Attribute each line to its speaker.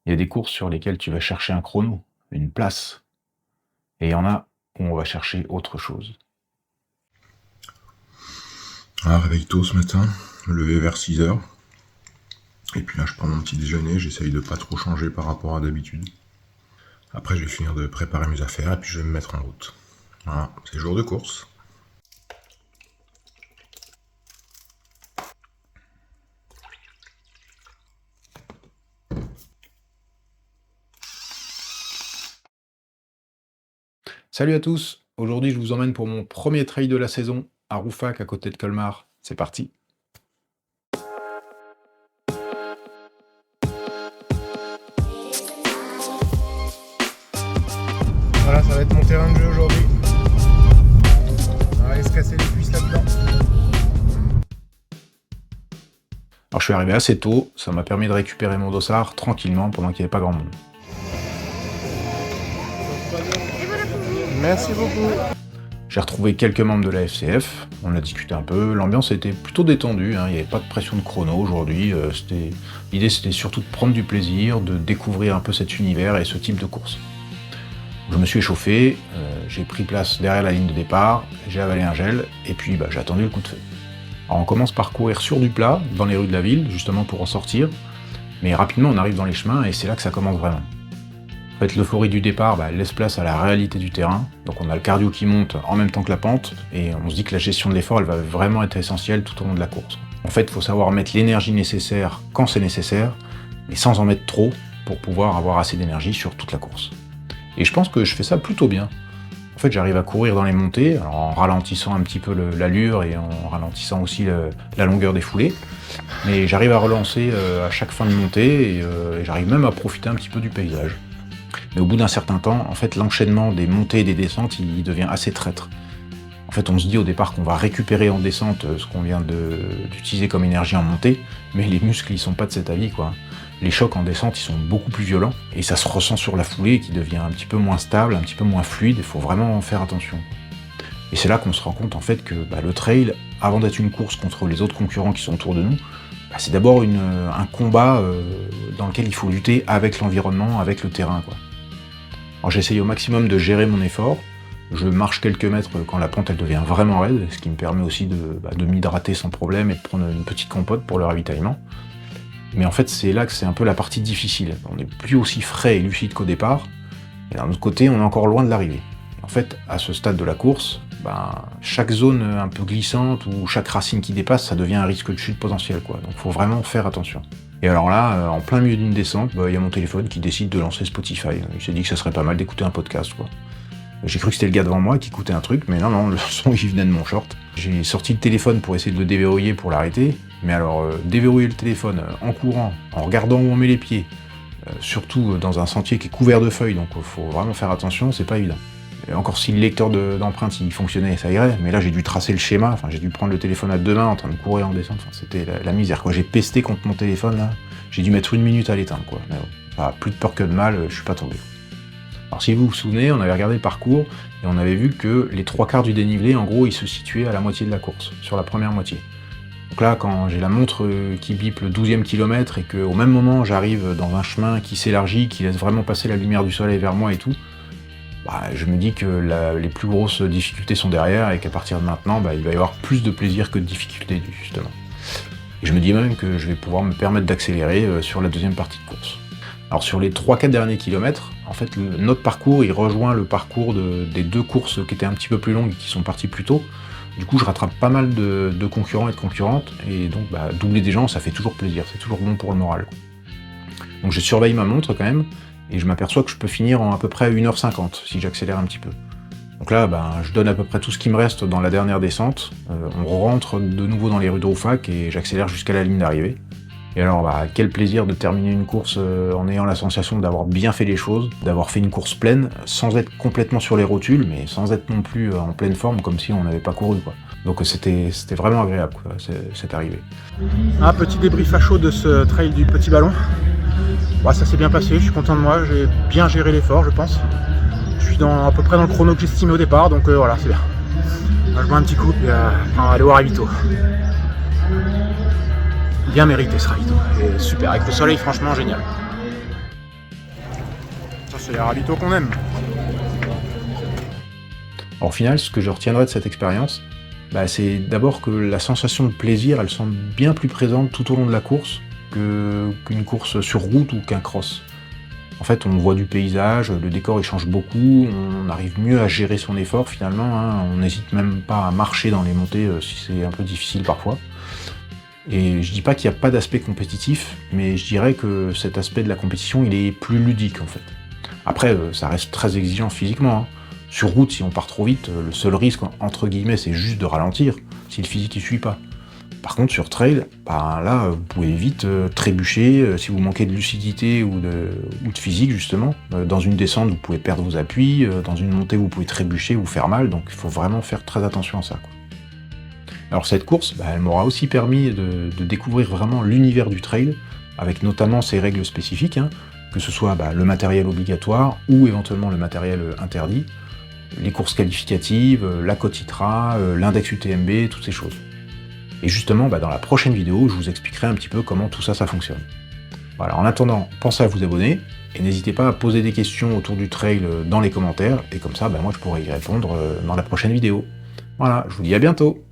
Speaker 1: Il y a des courses sur lesquelles tu vas chercher un chrono, une place, et il y en a où on va chercher autre chose.
Speaker 2: Réveil tôt ce matin, levé vers 6h. Et puis là, je prends mon petit déjeuner, j'essaye de pas trop changer par rapport à d'habitude. Après, je vais finir de préparer mes affaires et puis je vais me mettre en route. Voilà, c'est jour de course.
Speaker 1: Salut à tous, aujourd'hui je vous emmène pour mon premier trail de la saison à Rouffach à côté de Colmar. C'est parti.
Speaker 3: Voilà, ça va être mon terrain de jeu aujourd'hui. On va aller se casser les cuisses là-dedans.
Speaker 1: Alors je suis arrivé assez tôt, ça m'a permis de récupérer mon dossard tranquillement pendant qu'il n'y avait pas grand monde.
Speaker 3: Merci beaucoup.
Speaker 1: J'ai retrouvé quelques membres de la FCF, on a discuté un peu, l'ambiance était plutôt détendue, il n'y avait pas de pression de chrono aujourd'hui, l'idée c'était surtout de prendre du plaisir, de découvrir un peu cet univers et ce type de course. Je me suis échauffé, j'ai pris place derrière la ligne de départ, j'ai avalé un gel, et puis j'ai attendu le coup de feu. Alors on commence par courir sur du plat, dans les rues de la ville, justement pour en sortir, mais rapidement on arrive dans les chemins et c'est là que ça commence vraiment. En fait, l'euphorie du départ laisse place à la réalité du terrain, donc on a le cardio qui monte en même temps que la pente, et on se dit que la gestion de l'effort elle va vraiment être essentielle tout au long de la course. En fait, il faut savoir mettre l'énergie nécessaire quand c'est nécessaire, mais sans en mettre trop pour pouvoir avoir assez d'énergie sur toute la course. Et je pense que je fais ça plutôt bien. En fait, j'arrive à courir dans les montées, alors en ralentissant un petit peu l'allure et en ralentissant aussi la longueur des foulées, mais j'arrive à relancer à chaque fin de montée et j'arrive même à profiter un petit peu du paysage. Mais au bout d'un certain temps, en fait, l'enchaînement des montées et des descentes, il devient assez traître. En fait, on se dit au départ qu'on va récupérer en descente ce qu'on vient d'utiliser comme énergie en montée, mais les muscles, ils sont pas de cet avis, quoi. Les chocs en descente, ils sont beaucoup plus violents, et ça se ressent sur la foulée qui devient un petit peu moins stable, un petit peu moins fluide, il faut vraiment faire attention. Et c'est là qu'on se rend compte en fait que le trail, avant d'être une course contre les autres concurrents qui sont autour de nous, c'est d'abord un combat dans lequel il faut lutter avec l'environnement, avec le terrain, quoi. Alors j'essaye au maximum de gérer mon effort, je marche quelques mètres quand la pente elle devient vraiment raide, ce qui me permet aussi de m'hydrater sans problème et de prendre une petite compote pour le ravitaillement. Mais en fait c'est là que c'est un peu la partie difficile, on n'est plus aussi frais et lucide qu'au départ, et d'un autre côté on est encore loin de l'arrivée. En fait, à ce stade de la course, chaque zone un peu glissante ou chaque racine qui dépasse, ça devient un risque de chute potentiel, quoi. Donc faut vraiment faire attention. Et alors là, en plein milieu d'une descente, il y a mon téléphone qui décide de lancer Spotify. Il s'est dit que ça serait pas mal d'écouter un podcast, quoi. J'ai cru que c'était le gars devant moi qui écoutait un truc, mais non, le son il venait de mon short. J'ai sorti le téléphone pour essayer de le déverrouiller pour l'arrêter, mais alors déverrouiller le téléphone en courant, en regardant où on met les pieds, surtout dans un sentier qui est couvert de feuilles, donc faut vraiment faire attention, c'est pas évident. Et encore si le lecteur d'empreintes il fonctionnait, ça irait, mais là j'ai dû tracer le schéma, j'ai dû prendre le téléphone à deux mains en train de courir en descente, c'était la misère, quoi. J'ai pesté contre mon téléphone là, j'ai dû mettre 1 minute à l'éteindre, quoi. Mais bon, plus de peur que de mal, je suis pas tombé. Alors si vous vous souvenez, on avait regardé le parcours et on avait vu que les 3/4 du dénivelé, en gros, il se situait à la moitié de la course, sur la première moitié. Donc là, quand j'ai la montre qui bip le 12e kilomètre et qu'au même moment j'arrive dans un chemin qui s'élargit, qui laisse vraiment passer la lumière du soleil vers moi et tout, je me dis que les plus grosses difficultés sont derrière et qu'à partir de maintenant, il va y avoir plus de plaisir que de difficultés, justement. Et je me dis même que je vais pouvoir me permettre d'accélérer sur la deuxième partie de course. Alors sur les 3-4 derniers kilomètres, en fait, notre parcours, il rejoint le parcours des deux courses qui étaient un petit peu plus longues et qui sont parties plus tôt. Du coup, je rattrape pas mal de concurrents et de concurrentes, et donc doubler des gens, ça fait toujours plaisir, c'est toujours bon pour le moral. Donc je surveille ma montre quand même, et je m'aperçois que je peux finir en à peu près 1h50 si j'accélère un petit peu. Donc là, je donne à peu près tout ce qui me reste dans la dernière descente, on rentre de nouveau dans les rues de Rouffach et j'accélère jusqu'à la ligne d'arrivée. Et alors, quel plaisir de terminer une course en ayant la sensation d'avoir bien fait les choses, d'avoir fait une course pleine, sans être complètement sur les rotules, mais sans être non plus en pleine forme, comme si on n'avait pas couru, quoi. Donc c'était vraiment agréable, quoi, cette arrivée.
Speaker 3: Un petit débrief à chaud de ce trail du Petit Ballon. Ça s'est bien passé, je suis content de moi, j'ai bien géré l'effort, je pense. Je suis à peu près dans le chrono que j'estimais au départ, donc voilà, c'est bien. Je bois un petit coup, puis on va aller voir Ravito. Bien mérité ce ride, et super, avec le soleil franchement génial. c'est les ravitaux qu'on aime.
Speaker 1: Alors, au final, ce que je retiendrai de cette expérience, c'est d'abord que la sensation de plaisir, elle semble bien plus présente tout au long de la course qu'une course sur route ou qu'un cross. En fait, on voit du paysage, le décor il change beaucoup, on arrive mieux à gérer son effort finalement, hein, on n'hésite même pas à marcher dans les montées si c'est un peu difficile parfois. Et je dis pas qu'il n'y a pas d'aspect compétitif, mais je dirais que cet aspect de la compétition, il est plus ludique en fait. Après, ça reste très exigeant physiquement, hein. Sur route, si on part trop vite, le seul risque, entre guillemets, c'est juste de ralentir, si le physique ne suit pas. Par contre, sur trail, là, vous pouvez vite trébucher, si vous manquez de lucidité ou de physique, justement. Dans une descente, vous pouvez perdre vos appuis, dans une montée, vous pouvez trébucher, vous faire mal, donc il faut vraiment faire très attention à ça, quoi. Alors cette course, elle m'aura aussi permis de découvrir vraiment l'univers du trail, avec notamment ses règles spécifiques, hein, que ce soit le matériel obligatoire ou éventuellement le matériel interdit, les courses qualificatives, la cote ITRA, l'index UTMB, toutes ces choses. Et justement, dans la prochaine vidéo, je vous expliquerai un petit peu comment tout ça fonctionne. Voilà, en attendant, pensez à vous abonner, et n'hésitez pas à poser des questions autour du trail dans les commentaires, et comme ça, moi je pourrai y répondre dans la prochaine vidéo. Voilà, je vous dis à bientôt.